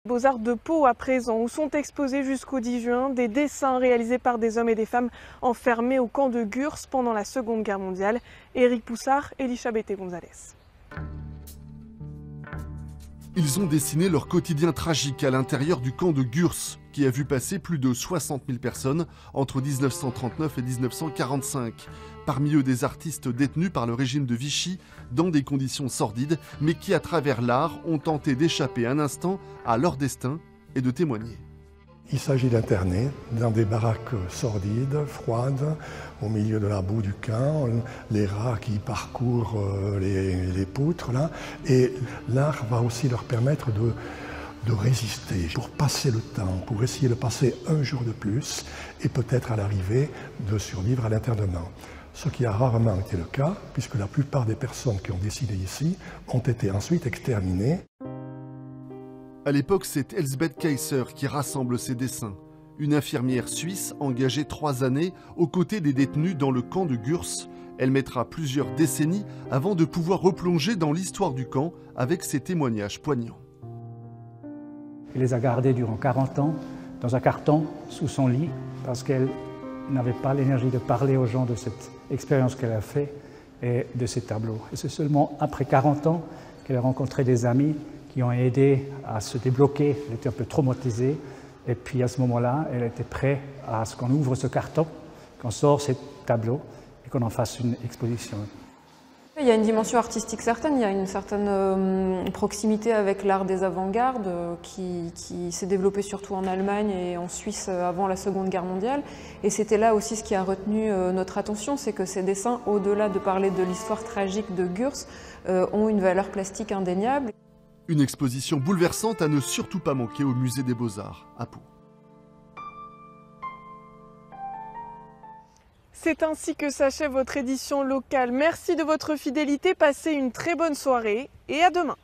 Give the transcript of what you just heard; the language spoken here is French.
Beaux-Arts de Pau à présent, où sont exposés jusqu'au 10 juin des dessins réalisés par des hommes et des femmes enfermés au camp de Gurs pendant la Seconde Guerre mondiale. Éric Poussard, Elisabeth González. Ils ont dessiné leur quotidien tragique à l'intérieur du camp de Gurs, qui a vu passer plus de 60 000 personnes entre 1939 et 1945. Parmi eux des artistes détenus par le régime de Vichy dans des conditions sordides, mais qui à travers l'art ont tenté d'échapper un instant à leur destin et de témoigner. Il s'agit d'internés dans des baraques sordides, froides, au milieu de la boue du camp, les rats qui parcourent les poutres là, et l'art va aussi leur permettre de résister, pour passer le temps, pour essayer de passer un jour de plus et peut-être à l'arrivée de survivre à l'internement. Ce qui a rarement été le cas, puisque la plupart des personnes qui ont décidé ici ont été ensuite exterminées. À l'époque, c'est Elsbeth Kaiser qui rassemble ces dessins. Une infirmière suisse engagée 3 années aux côtés des détenus dans le camp de Gurs. Elle mettra plusieurs décennies avant de pouvoir replonger dans l'histoire du camp avec ses témoignages poignants. Elle les a gardés durant 40 ans dans un carton sous son lit parce qu'elle n'avait pas l'énergie de parler aux gens de cette expérience qu'elle a faite et de ces tableaux. Et c'est seulement après 40 ans qu'elle a rencontré des amis qui ont aidé à se débloquer. Elle était un peu traumatisée et puis à ce moment-là, elle était prête à ce qu'on ouvre ce carton, qu'on sort ces tableaux et qu'on en fasse une exposition. Il y a une dimension artistique certaine, il y a une certaine proximité avec l'art des avant-gardes qui s'est développé surtout en Allemagne et en Suisse avant la Seconde Guerre mondiale. Et c'était là aussi ce qui a retenu notre attention, c'est que ces dessins, au-delà de parler de l'histoire tragique de Gurs, ont une valeur plastique indéniable. Une exposition bouleversante à ne surtout pas manquer au Musée des Beaux-Arts à Pau. C'est ainsi que s'achève votre édition locale. Merci de votre fidélité, passez une très bonne soirée et à demain.